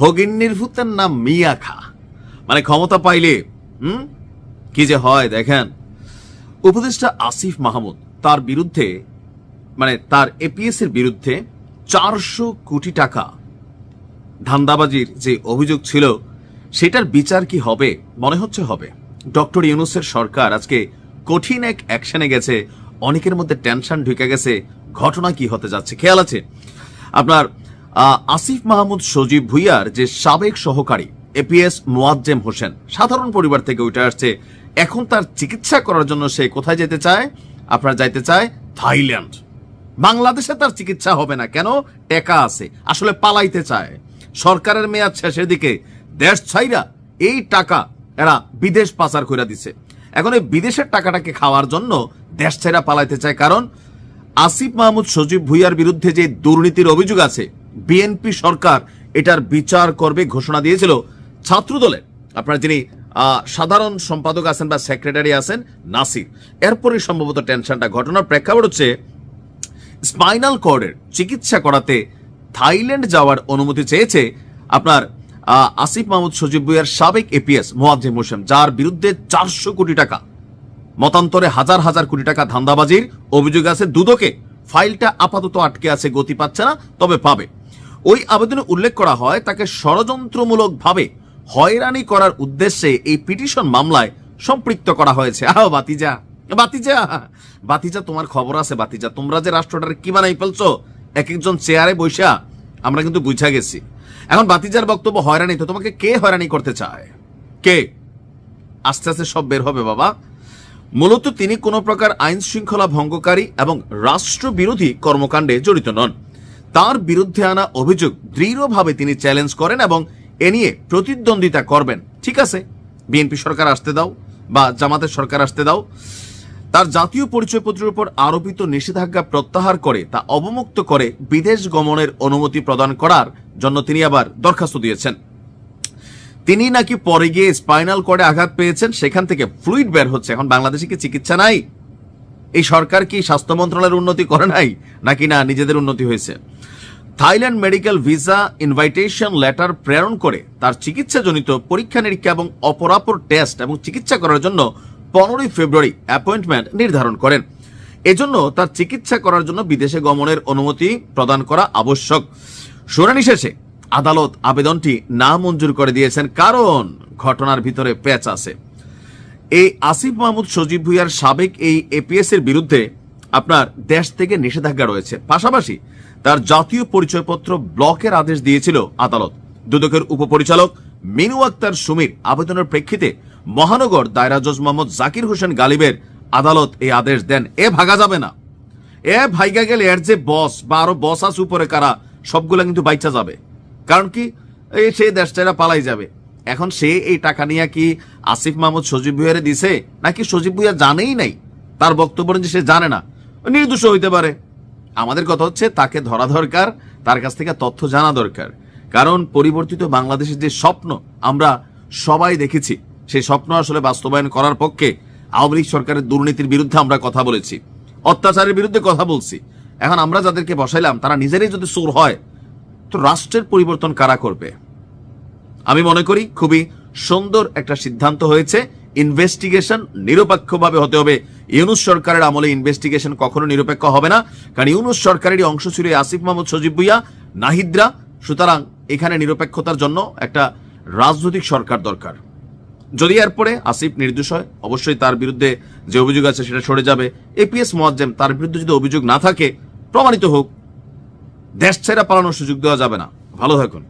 হগিন্নির ভূতের নাম মিয়া খা, মানে ক্ষমতা পাইলে কি যে হয় দেখেন। উপদেষ্টা আসিফ মাহমুদ তার বিরুদ্ধে, মানে তার এপিএস এর বিরুদ্ধে 400 কোটি টাকা ধান্দাবাজির যে অভিযোগ ছিল, সেটার বিচার কি হবে? মনে হচ্ছে হবে। ডক্টর ইউনূসের সরকার আজকে কঠিন এক অ্যাকশনে গেছে, অনেকের মধ্যে টেনশন ঢুকে গেছে। ঘটনা কি হতে যাচ্ছে খেয়াল আছে আপনার? আসিফ মাহমুদ সজীব ভুইয়ার যে সাবেক সহকারী এপিএস মোয়াজ্জেম হোসেন, সাধারণ পরিবার থেকে উঠে আসছে। এখন তার চিকিৎসা করার জন্য সে কোথায় যেতে চায়? আপনার যাইতে চায় থাইল্যান্ড। বাংলাদেশে তার চিকিৎসা হবে না, কেন? টাকা আছে। আসলে পালাইতে চায়। সরকারের মেয়াদ শেষের দিকে দেশ ছাইরা এই টাকা এরা বিদেশ পাচার করে দিছে। এখন এই বিদেশের টাকাটাকে খাওয়ার জন্য দেশ ছাইরা পালাইতে চায়। কারণ আসিফ মাহমুদ সজীব ভুইয়ার বিরুদ্ধে যে দুর্নীতির অভিযোগ আছে, বিএনপি সরকার এটার বিচার করবে ঘোষণা দিয়েছিল। ছাত্রদলের আপনার যিনি সাধারণ সম্পাদক আছেন বা সেক্রেটারি আছেন নাসির, এরপরে সম্ভবত টেনশনটা। ঘটনার প্রেক্ষাপট হচ্ছে স্পাইনাল কর্ডের চিকিৎসা করাতে থাইল্যান্ড যাওয়ার অনুমতি চেয়েছে আপনার আসিফ মাহমুদ সজীব ভুইয়ার সাবেক এপিএস মোয়াজ্জেম হোসেন, যার বিরুদ্ধে 400 কোটি টাকা, মতান্তরে হাজার হাজার কোটি টাকা ধান্দাবাজির অভিযোগ আছে। দুদকে ফাইলটা আপাতত আটকে আছে, গতি পাচ্ছে না, তবে পাবে। ওই আবেদনে উল্লেখ করা হয় তাকে ষড়যন্ত্রমূলকভাবে হয়রানি করার উদ্দেশ্যে এই পিটিশন মামলায় সম্পৃক্ত করা হয়েছে। বাতিজা বাতিজা বাতিজা, তোমার খবর আছে বাতিজা? তোমরা যে রাষ্ট্রটার কি বানাই ফেলছো এক একজন চেয়ারে বৈশা, আমরা কিন্তু বুঝা গেছি। এখন বাতিজার বক্তব্য হয়রানি, তো তোমাকে কে হয়রানি করতে চায়? কে? আস্তে আস্তে সব বের হবে বাবা। মূলত তিনি কোনো প্রকার আইন শৃঙ্খলা ভঙ্গকারী এবং রাষ্ট্রবিরোধী কর্মকাণ্ডে জড়িত নন। তার বিরুদ্ধে আনা অভিযোগ দৃঢ়ভাবে তিনি চ্যালেঞ্জ করেন এবং এ নিয়ে প্রতিদ্বন্দ্বিতা করবেন। ঠিক আছে, বিএনপি সরকার আসতে দাও বা জামাতের সরকার আসতে দাও। তার জাতীয় পরিচয়পত্রের উপর আরোপিত নিষেধাজ্ঞা প্রত্যাহার করে তা অবমুক্ত করে বিদেশ গমনের অনুমতি প্রদান করার জন্য তিনি আবার দরখাস্ত দিয়েছেন। তিনি নাকি পরে গিয়ে স্পাইনাল কর্ডে আঘাত পেয়েছেন, সেখান থেকে ফ্লুইড বের হচ্ছে। এখন বাংলাদেশে কি চিকিৎসা নাই? এই সরকার কি স্বাস্থ্য মন্ত্রণালয়ের উন্নতি করে নাই, নাকি না নিজেদের উন্নতি হয়েছে? Thailand medical visa invitation letter প্রেরণ করে তার চিকিৎসাজনিত পরীক্ষা নিরীক্ষা এবং অপরাপর টেস্ট এবং চিকিৎসা করার জন্য 15 ফেব্রুয়ারি অ্যাপয়েন্টমেন্ট নির্ধারণ করেন। এজন্য তার চিকিৎসা করার জন্য বিদেশে গমনের অনুমতি প্রদান করা আবশ্যক। শুনানি শেষে আদালত আবেদনটি না মঞ্জুর করে দিয়েছেন, কারণ ঘটনার ভিতরে প্যাচ আছে। এই আসিফ মাহমুদ সজীব ভুইয়ার সাবেক এই এপিএস এর বিরুদ্ধে আপনার দেশ থেকে নিষেধাজ্ঞা রয়েছে। পাশাপাশি তার জাতীয় পরিচয়পত্র ব্লকের আদেশ দিয়েছিল আদালত। দুদকের উপপরিচালক মিনু আক্তার সুমির আবেদনের প্রেক্ষিতে মহানগর দায়রা জজ মোহাম্মদ জাকির হোসেন গালিবের আদালত এই আদেশ দেন, এ ভাগা যাবে না। এ ভাইগা গেলে এর যে বস বা আরো বস আছে উপরে কারা, সবগুলা কিন্তু বাইচা যাবে। কারণ কি, এই সে দেশটা পালাই যাবে। এখন সে এই টাকা নিয়ে কি আসিফ মাহমুদ সজীব ভুইয়ারে দিছে, নাকি সজীব ভুইয়া জানেই নাই? তার বক্তব্য যে সে জানে না, নির্দোষ হইতে পারে। আমাদের কথা হচ্ছে তাকে ধরা দরকার, তার কাছ থেকে তথ্য জানা দরকার। কারণ পরিবর্তিত বাংলাদেশের যে স্বপ্ন আমরা সবাই দেখেছি, সেই স্বপ্ন আসলে বাস্তবায়ন করার পক্ষে আওয়ামী লীগ সরকারের দুর্নীতির বিরুদ্ধে আমরা কথা বলেছি, অত্যাচারের বিরুদ্ধে কথা বলছি। এখন আমরা যাদেরকে বসাইলাম তারা নিজেরাই যদি চোর হয়, তো রাষ্ট্রের পরিবর্তন কারা করবে? আমি মনে করি খুবই সুন্দর একটা সিদ্ধান্ত হয়েছে। ইনভেস্টিগেশন নিরপেক্ষভাবে হতে হবে। ইউনূস সরকারের আমলে ইনভেস্টিগেশন কখনো নিরপেক্ষ হবে না, কারণ ইউনূস সরকারেরই অংশ ছিল আসিফ মাহমুদ সজীব ভুইয়া, নাহিদরা। সুতরাং এখানে নিরপেক্ষতার জন্য একটা রাজনৈতিক সরকার দরকার। যদি এরপরে আসিফ নির্দোষ হয়, অবশ্যই তার বিরুদ্ধে যে অভিযোগ আছে সেটা সরে যাবে। এপিএস মোয়াজ্জেম, তার বিরুদ্ধে যদি অভিযোগ না থাকে, প্রমাণিত হোক, দেশ ছেড়ে পালানোর সুযোগ দেওয়া যাবে না। ভালো থাকুন।